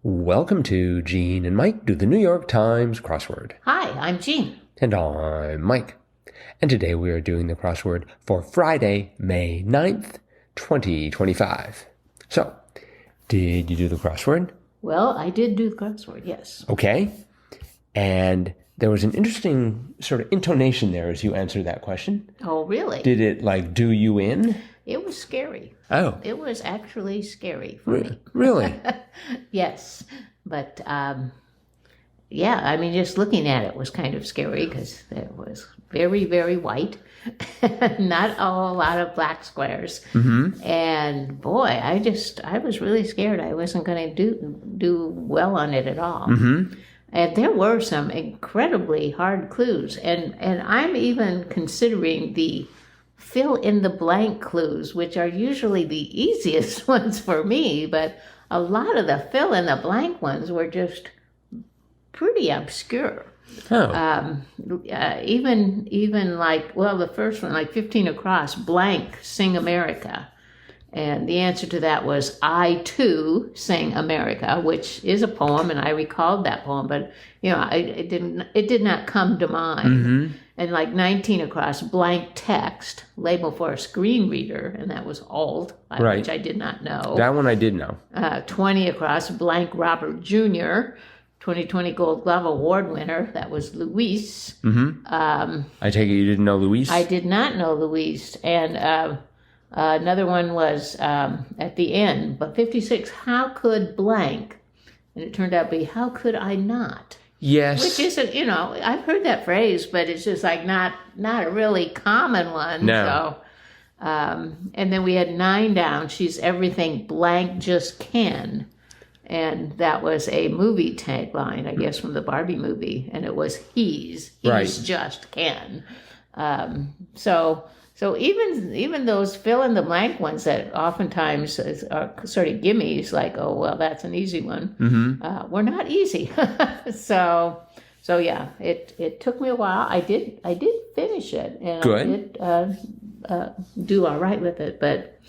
Welcome to Gene and Mike do the New York Times crossword. Hi, I'm Jean. And I'm Mike. And today we are doing the crossword for Friday, May 9th, 2025. So, did you do the crossword? Well, I did do the crossword, yes. Okay. And there was an interesting sort of intonation there as you answered that question. Oh, really? Did it, do you in? It was scary. Oh. It was actually scary for me. Really? Yes. But, just looking at it was kind of scary because it was very, very white. Not a whole lot of black squares. Mm-hmm. And boy, I was really scared. I wasn't going to do well on it at all. Mm-hmm. And there were some incredibly hard clues. And I'm even considering the fill-in-the-blank clues, which are usually the easiest ones for me, but a lot of the fill-in-the-blank ones were just pretty obscure. Oh. Even the first one, 15 across, blank, sing America. And the answer to that was, I too sing America, which is a poem, and I recalled that poem, but it did not come to mind. Mm-hmm. And 19 across, blank text, label for a screen reader, and that was alt, right. Which I did not know. That one I did know. 20 across, blank Robert Jr., 2020 Gold Glove Award winner, that was Luis. Mm-hmm. I take it you didn't know Luis? I did not know Luis, and another one was at the end, but 56, how could blank, and it turned out to be, how could I not? Yes. Which isn't, I've heard that phrase, but it's just not a really common one. No. So, and then we had 9 down. She's everything blank just can. And that was a movie tagline, I guess, from the Barbie movie. And it was he's right. just can. So even those fill-in-the-blank ones that oftentimes are sort of gimmies, like, oh, well, that's an easy one, mm-hmm. Were not easy. So yeah, it took me a while. I did finish it, and good. I did do all right with it. But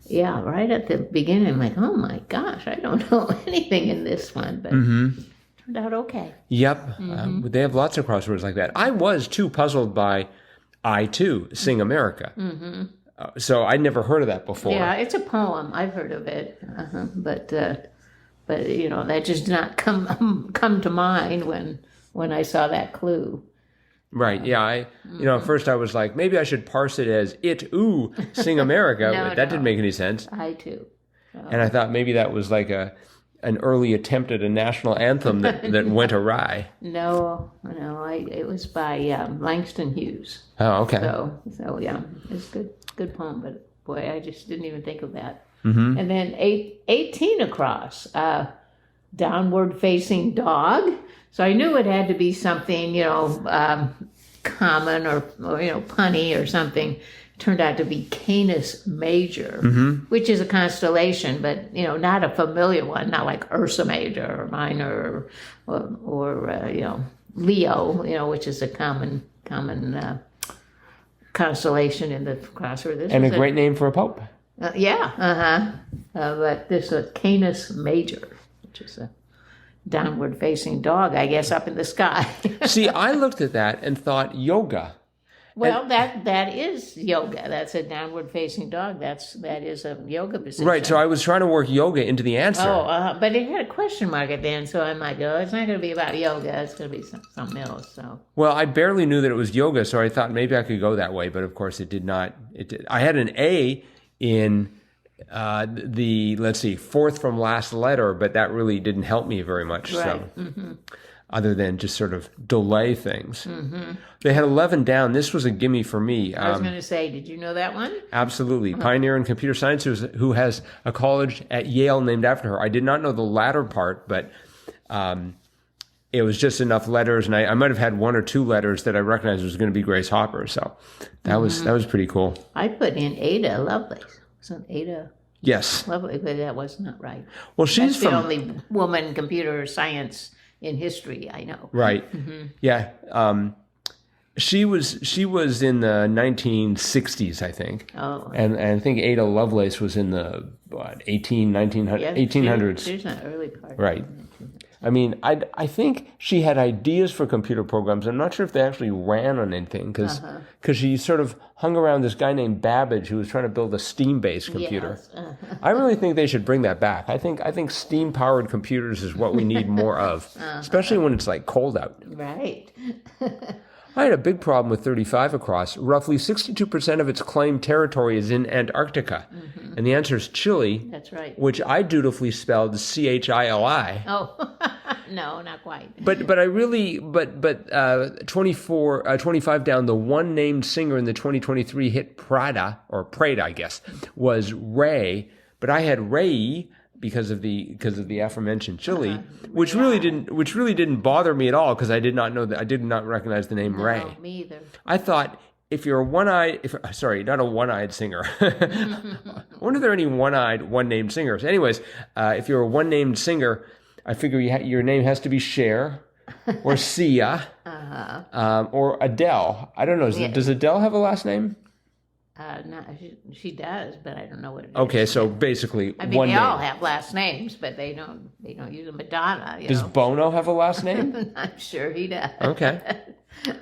yeah, right at the beginning, I'm like, oh my gosh, I don't know anything in this one, but mm-hmm. turned out okay. Yep, Mm-hmm. They have lots of crosswords like that. I was too puzzled by I too sing America. Mm-hmm. So I'd never heard of that before. Yeah, it's a poem. I've heard of it, but that just did not come to mind when I saw that clue. Right. Yeah. At first I was like, maybe I should parse it as sing America, but that didn't make any sense. I too. And I thought maybe that was like an early attempt at a national anthem that went awry. No, it was by Langston Hughes. Oh, okay. So yeah, it's good poem, but boy, I just didn't even think of that. Mm-hmm. And then 18 across, downward facing dog. So I knew it had to be something, common or punny or something. Turned out to be Canis Major, mm-hmm. which is a constellation, but not a familiar one, not like Ursa Major or Minor or Leo, which is a common constellation in the crossword. And a great name for a pope. But this was Canis Major, which is a downward facing dog, I guess, up in the sky. See, I looked at that and thought yoga. Well, that is yoga. That's a downward-facing dog. That is a yoga position. Right. So I was trying to work yoga into the answer. Oh, but it had a question mark at the end, so I'm like, oh, it's not going to be about yoga. It's going to be something else. So. Well, I barely knew that it was yoga, so I thought maybe I could go that way, but of course it did not. It did. I had an A in the fourth from last letter, but that really didn't help me very much. Right. So. Mm-hmm. Other than just sort of delay things. Mm-hmm. They had 11 down. This was a gimme for me. I was going to say, did you know that one? Absolutely. Uh-huh. Pioneer in computer science who has a college at Yale named after her. I did not know the latter part, but it was just enough letters, and I might have had 1 or 2 letters that I recognized was going to be Grace Hopper. So that was pretty cool. I put in Ada Lovelace. Wasn't Ada? Yes. Lovelace, but that was not right. Well, she's the only woman computer science in history I know. Right. Mm-hmm. Yeah. She was in the 1960s, I think. Oh. And I think Ada Lovelace was in the 1800s. She's in the early part. Right. I mean, I think she had ideas for computer programs. I'm not sure if they actually ran on anything because she sort of hung around this guy named Babbage who was trying to build a steam-based computer. Yes. I really think they should bring that back. I think steam-powered computers is what we need more of, especially when it's like cold out. Right. I had a big problem with 35 across. Roughly 62% of its claimed territory is in Antarctica. And the answer is Chile. That's right. Which I dutifully spelled Chili. Oh, no, not quite. But 25 down, the one named singer in the 2023 hit Prada, I guess, was Ray. But I had Ray because of the aforementioned Chile, which really didn't bother me at all because I did not recognize the name Ray. No, me either. I thought if you're not a one-eyed singer. I wonder if there are any one-named singers. Anyways, if you're a one-named singer, I figure your name has to be Cher or Sia or Adele. I don't know. Does Adele have a last name? No, she does, but I don't know what it is. Okay, so basically, I mean, one they name. all have last names, but they don't use a Madonna. Does Bono have a last name? I'm sure he does. Okay.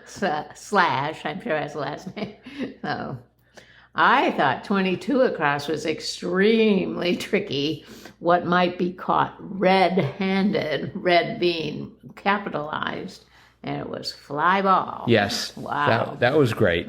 Slash, I'm sure has a last name. So, I thought 22 across was extremely tricky. What might be caught red-handed, red being capitalized, and it was fly ball. Yes. Wow. That was great.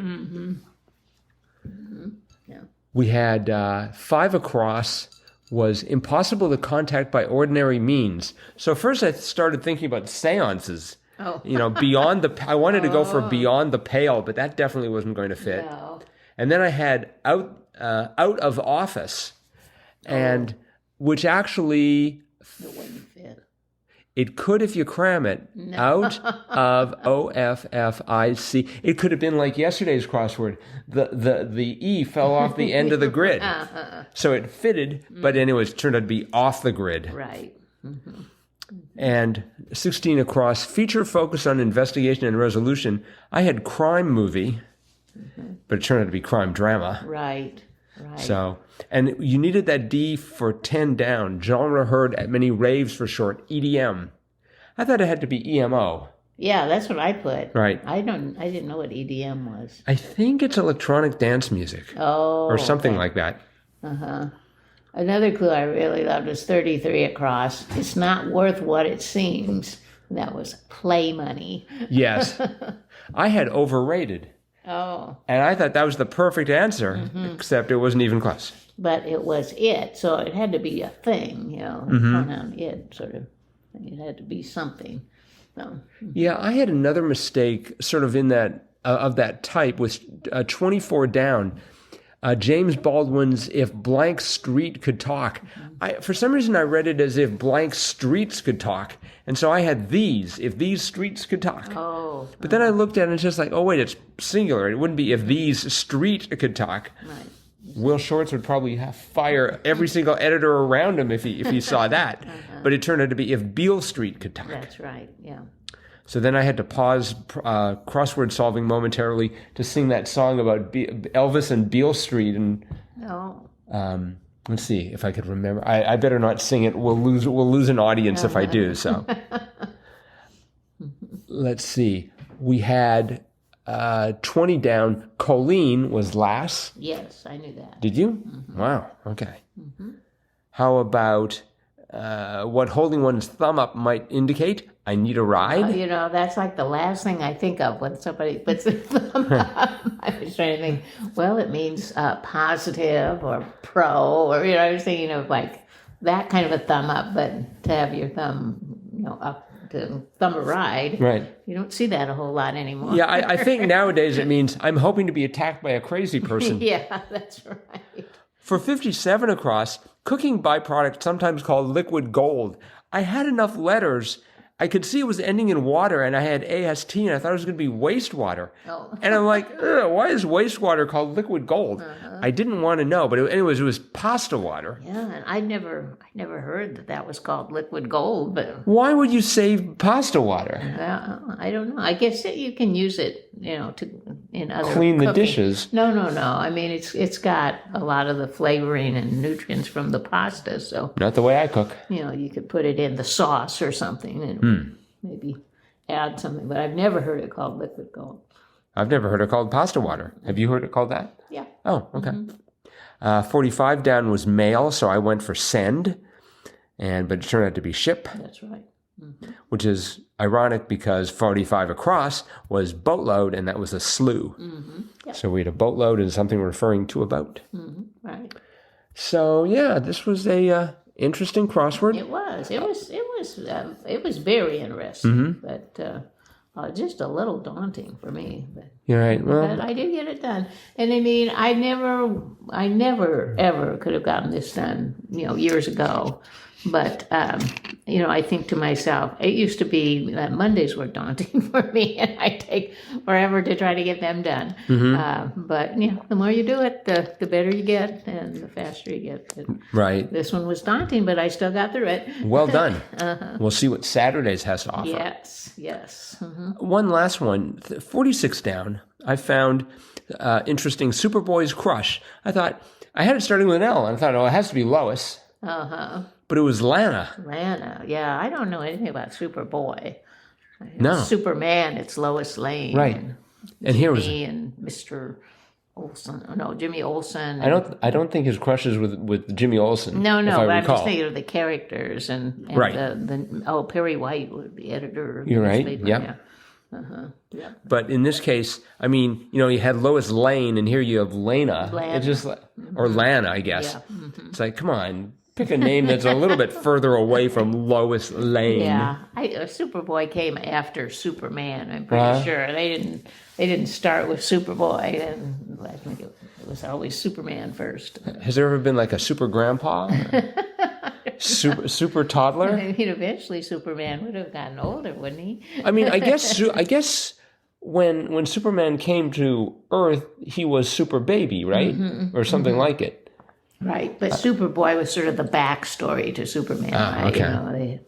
Yeah. We had 5 across was impossible to contact by ordinary means. So first I started thinking about seances. Oh. Beyond I wanted to go for beyond the pale, but that definitely wasn't going to fit. No. And then I had out of office, and which actually It wouldn't fit. it could if you cram it. No. Out of OFFIC. It could have been like yesterday's crossword. The E fell off the end of the grid. So it fitted, but anyways, it turned out to be off the grid. Right. And 16 across, feature focused on investigation and resolution. I had crime movie, but it turned out to be crime drama. Right. So, and you needed that D for 10 down. Genre heard at many raves for short, EDM. I thought it had to be EMO. Yeah, that's what I put. Right. I didn't know what EDM was. I think it's electronic dance music. Oh. Or something like that. Another clue I really loved was 33 across. It's not worth what it seems. That was play money. Yes. I had overrated. Oh. And I thought that was the perfect answer, except it wasn't even close. But it was it, so it had to be a thing, pronoun it, sort of. It had to be something. So. Yeah, I had another mistake sort of in that, of that type with 24 down. James Baldwin's If Blank Street Could Talk. For some reason, I read it as If Blank Streets Could Talk. And so I had these, If These Streets Could Talk. Oh. But then I looked at it and it's just like, oh, wait, it's singular. It wouldn't be If These Street Could Talk. Right. Will Shortz would probably fire every single editor around him if he saw that. But it turned out to be If Beale Street Could Talk. That's right, yeah. So then I had to pause crossword solving momentarily to sing that song about Elvis and Beale Street. And let's see if I could remember. I better not sing it. We'll lose an audience if I do. So let's see. We had 20 down. Colleen was last. Yes, I knew that. Did you? Wow. Okay. How about what holding one's thumb up might indicate? I need a ride. That's like the last thing I think of when somebody puts their thumb up. I was trying to think, well, it means positive or pro, or, I was thinking of like that kind of a thumb up, but to have your thumb, up to thumb a ride. Right. You don't see that a whole lot anymore. Yeah, I think nowadays it means I'm hoping to be attacked by a crazy person. Yeah, that's right. For 57 across, cooking byproduct, sometimes called liquid gold. I had enough letters I could see it was ending in water, and I had AST, and I thought it was going to be wastewater. Oh. And I'm like, why is wastewater called liquid gold? I didn't want to know, but anyways, it was pasta water. Yeah, and I never heard that was called liquid gold, but Why would you save pasta water? I don't know. I guess you can use it, in other Clean the cooking. dishes. No. I mean, it's got a lot of the flavoring and nutrients from the pasta, so Not the way I cook. you could put it in the sauce or something and maybe add something. But I've never heard it called liquid gold. I've never heard it called pasta water. Have you heard it called that? Yeah. Oh, okay. 45 down was mail, so I went for send, but it turned out to be ship, That's right. which is ironic because 45 across was boatload, and that was a slough. Yep. So we had a boatload and something referring to a boat. Right. So yeah, this was a interesting crossword. It was very interesting, but just a little daunting for me. But You're right. Well, I did get it done, and I mean, I never ever could have gotten this done, years ago. But I think to myself, it used to be that Mondays were daunting for me, and I take forever to try to get them done. But the more you do it, the better you get, and the faster you get. right. This one was daunting, but I still got through it. Well done. We'll see what Saturdays has to offer. Yes. One last one, 46 down, I found interesting Superboy's Crush. I thought, I had it starting with an L, and I thought, it has to be Lois. But it was Lana. Lana, yeah. I don't know anything about Superboy. No. Superman, it's Lois Lane. Right. And here was... Me and Mr. Olsen. Oh, no, Jimmy Olsen. I don't think his crush is with Jimmy Olsen. No, if I but I'm recall. just thinking of the characters and Right. Perry White, the editor. Of the You're right. newspaper, Yeah. Yeah. But in this case, I mean, you had Lois Lane, and here you have Lana. Lana. It's just or Lana, I guess. Yeah. It's like, come on, pick a name that's a little bit further away from Lois Lane. Yeah, Superboy came after Superman. I'm pretty sure they didn't start with Superboy, and I think it was always Superman first. Has there ever been like a super grandpa? super toddler? I mean, eventually Superman would have gotten older, wouldn't he? I mean, I guess when Superman came to Earth, he was super baby, right? Or something like it. Right, but Superboy was sort of the backstory to Superman. Right? Okay.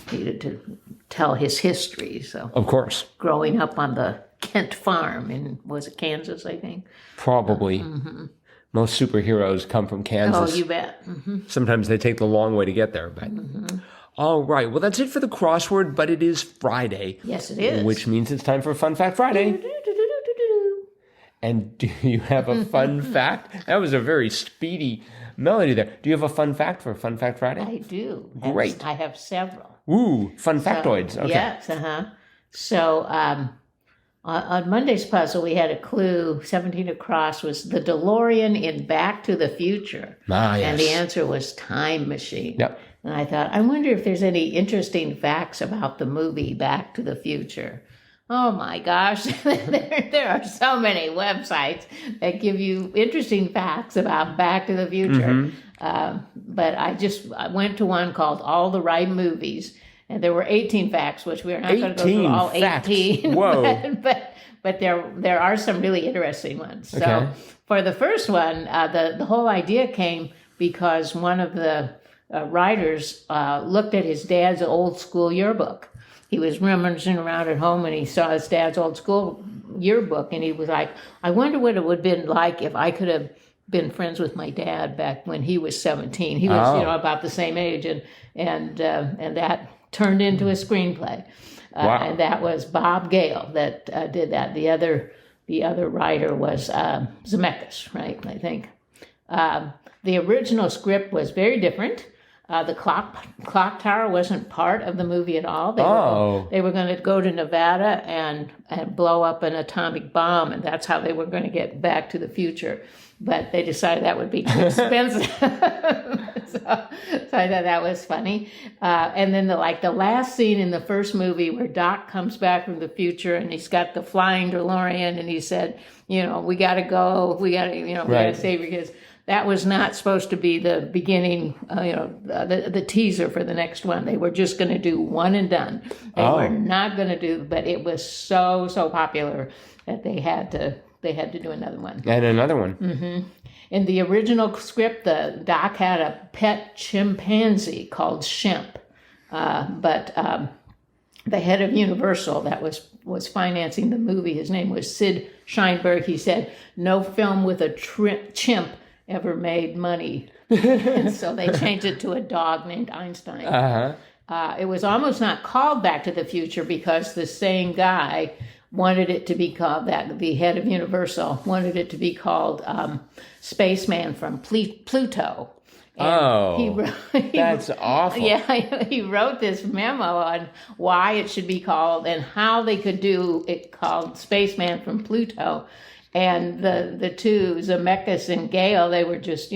They needed to tell his history. So, Of course. growing up on the Kent farm in, was it Kansas, I think? Probably. Most superheroes come from Kansas. Oh, you bet. Sometimes they take the long way to get there, but... All right. Well, that's it for the crossword, but it is Friday. Yes, it is. Which means it's time for Fun Fact Friday. And do you have a fun fact? That was a very speedy melody there. Do you have a fun fact for Fun Fact Friday? I do. Great. I have several. Ooh, fun factoids. Okay. Yes, So on Monday's puzzle, we had a clue, 17 across, was the DeLorean in Back to the Future. Ah, yes. And the answer was time machine. Yep. And I thought, I wonder if there's any interesting facts about the movie Back to the Future. Oh my gosh, there are so many websites that give you interesting facts about Back to the Future. But I went to one called All the Right Movies, and there were 18 facts, which we're not going to go through all facts. 18. Whoa. But there are some really interesting ones. Okay. So for the first one, the whole idea came because one of the writers looked at his dad's old school yearbook. He was rummaging around at home and he saw his dad's old school yearbook, and he was like, I wonder what it would have been like if I could have been friends with my dad back when he was 17. He was, about the same age, and that turned into a screenplay. Wow. And that was Bob Gale that did that. The other writer was Zemeckis, right? I think. The original script was very different. The clock tower wasn't part of the movie at all. They were going to go to Nevada and blow up an atomic bomb, and that's how they were going to get back to the future. But they decided that would be too expensive. So I thought that was funny. And then the last scene in the first movie where Doc comes back from the future and he's got the flying DeLorean and he said, we got to go. We got to, we got to save your kids. that was not supposed to be the beginning, the teaser for the next one. They were just going to do one and done. They were not going to do, but it was so popular that they had to do another one. And another one. In the original script, the doc had a pet chimpanzee called Shemp, but the head of Universal that was financing the movie, his name was Sid Sheinberg. He said, "No film with a chimp ever made money," and so they changed it to a dog named Einstein. It was almost not called Back to the Future because the same guy wanted it to be called, that the head of Universal wanted it to be called Spaceman from Pluto. And that's awful. Yeah, he wrote this memo on why it should be called and how they could do it called Spaceman from Pluto. And the two, Zemeckis and Gale, they were just,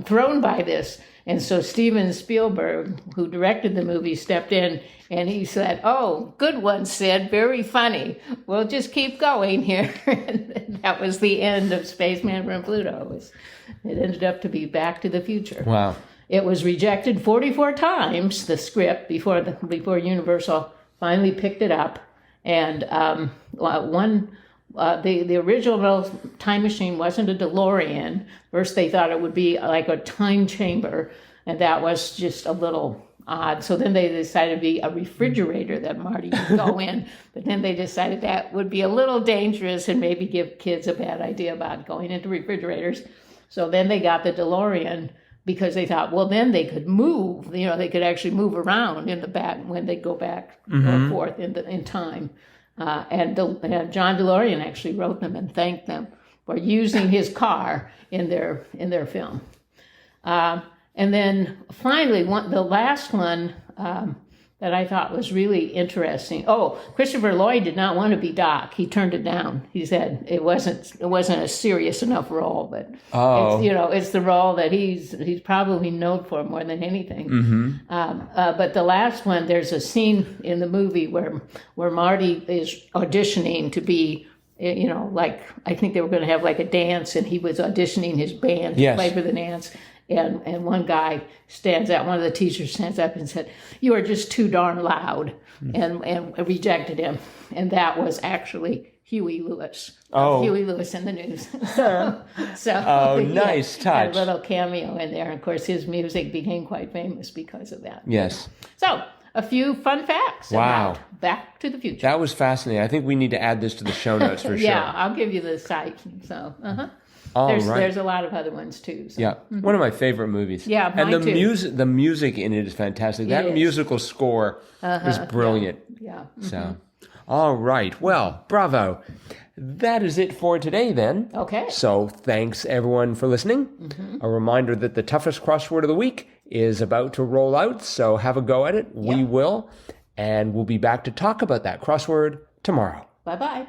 thrown by this. And so Steven Spielberg, who directed the movie, stepped in and he said, "Oh, good one, Sid. Very funny. We'll just keep going here." And that was the end of Spaceman from Pluto. It ended up to be Back to the Future. Wow. It was rejected 44 times, the script, before Universal finally picked it up. And the original time machine wasn't a DeLorean. First, they thought it would be like a time chamber, and that was just a little odd. So then they decided to be a refrigerator that Marty would go in. But then they decided that would be a little dangerous and maybe give kids a bad idea about going into refrigerators. So then they got the DeLorean because they thought, well, then they could move. They could actually move around in the back when they go back or forth in time. And John DeLorean actually wrote them and thanked them for using his car in their film. And then finally, the last one that I thought was really interesting. Oh, Christopher Lloyd did not want to be Doc. He turned it down. He said it wasn't a serious enough role, but it's the role that he's probably known for more than anything. But the last one, there's a scene in the movie where Marty is auditioning to be, like I think they were going to have like a dance, and he was auditioning his band to play for the dance. And one guy one of the teachers stands up and said, "You are just too darn loud," and rejected him. And that was actually Huey Lewis. Huey Lewis in the News. So nice touch. A little cameo in there. And of course, his music became quite famous because of that. Yes. So a few fun facts about Back to the Future. That was fascinating. I think we need to add this to the show notes for sure. Yeah, I'll give you the site. So, There's a lot of other ones too. So. Yeah, one of my favorite movies. Yeah, mine and too. the music in it is fantastic. That musical score is brilliant. Yeah. So, all right. Well, bravo. That is it for today then. Okay. So thanks everyone for listening. A reminder that the toughest crossword of the week is about to roll out. So have a go at it. We will. And we'll be back to talk about that crossword tomorrow. Bye-bye.